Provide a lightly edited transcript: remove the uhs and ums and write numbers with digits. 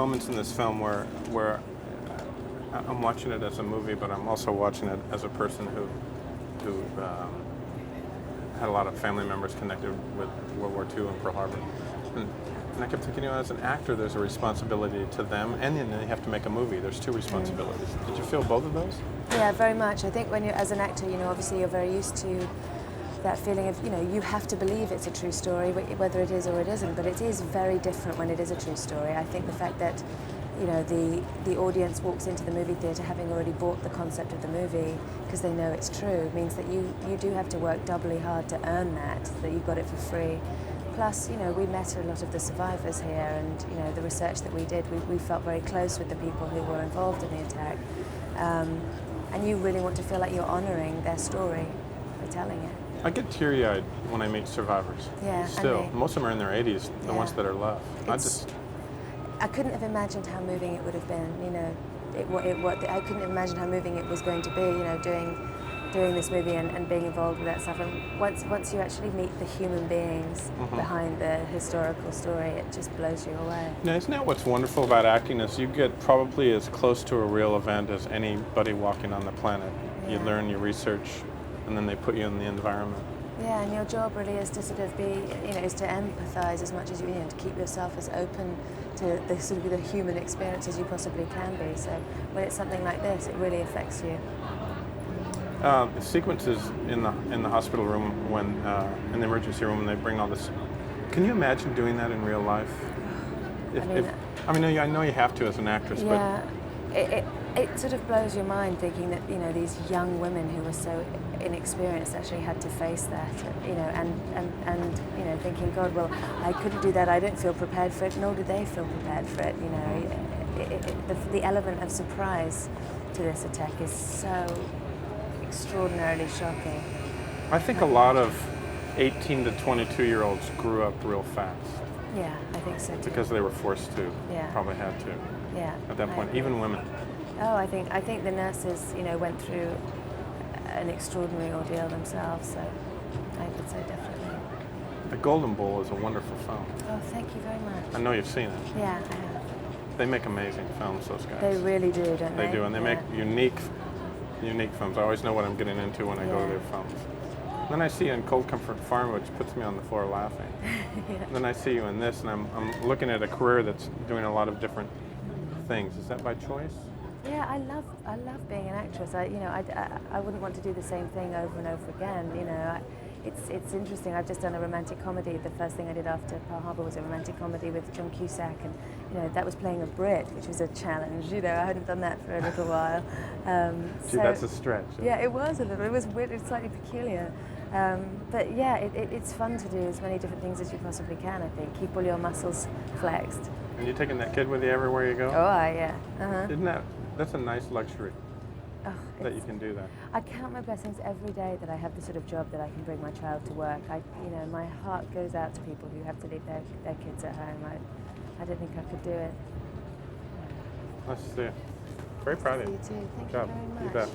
moments in this film where I'm watching it as a movie, but I'm also watching it as a person who had a lot of family members connected with World War II and Pearl Harbor. And I kept thinking, as an actor, there's a responsibility to them, and then you have to make a movie. There's two responsibilities. Did you feel both of those? Yeah, very much. I think when you're, as an actor, obviously you're very used to that feeling of, you have to believe it's a true story, whether it is or it isn't, but it is very different when it is a true story. I think the fact that, the audience walks into the movie theatre having already bought the concept of the movie because they know it's true means that you do have to work doubly hard to earn that you got it for free. Plus, we met a lot of the survivors here, and the research that we did, we felt very close with the people who were involved in the attack. And you really want to feel like you're honouring their story by telling it. I get teary-eyed when I meet survivors. Yeah, still, most of them are in their 80s, the ones that are left. I couldn't have imagined how moving it would have been. I couldn't imagine how moving it was going to be. Doing this movie and being involved with that stuff. And once you actually meet the human beings behind the historical story, it just blows you away. Now, isn't that what's wonderful about acting is you get probably as close to a real event as anybody walking on the planet. Yeah. You learn, you research, and then they put you in the environment. Yeah, and your job really is to sort of be, is to empathize as much as to keep yourself as open to the sort of the human experience as you possibly can be. So when it's something like this, it really affects you. The sequences in the hospital room when in the emergency room when they bring all this. Can you imagine doing that in real life? I know you have to as an actress, yeah, but it sort of blows your mind thinking that these young women who were so inexperienced actually had to face that, and thinking, God, well, I couldn't do that. I don't feel prepared for it, nor do they feel prepared for it. The element of surprise to this attack is so extraordinarily shocking. I think a lot of 18 to 22-year-olds grew up real fast. Yeah, I think so too. Because they were forced to. Yeah. Probably had to. Yeah. At that point, even women. Oh, I think the nurses, went through an extraordinary ordeal themselves. So I would say definitely. The Golden Bowl is a wonderful film. Oh, thank you very much. I know you've seen it. Yeah, I have. They make amazing films, those guys. They really do, don't they? They do, and they make unique films. I always know what I'm getting into when I go to their films. Then I see you in Cold Comfort Farm, which puts me on the floor laughing. Yeah. Then I see you in this, and I'm looking at a career that's doing a lot of different things. Is that by choice? Yeah, I love being an actress. I wouldn't want to do the same thing over and over again. It's interesting. I've just done a romantic comedy. The first thing I did after Pearl Harbor was a romantic comedy with John Cusack, and that was playing a Brit, which was a challenge. I hadn't done that for a little while. Gee, that's a stretch. Yeah, it was a little. It was weird. It's slightly peculiar. But yeah, it's fun to do as many different things as you possibly can. I think keep all your muscles flexed. And you taking that kid with you everywhere you go? Oh, yeah. Uh-huh. That's a nice luxury. That you can do that. I count my blessings every day that I have the sort of job that I can bring my child to work. My heart goes out to people who have to leave their kids at home. I don't think I could do it. Nice to see you. Very proud of you. You too. Thank Good job. you very much. You bet.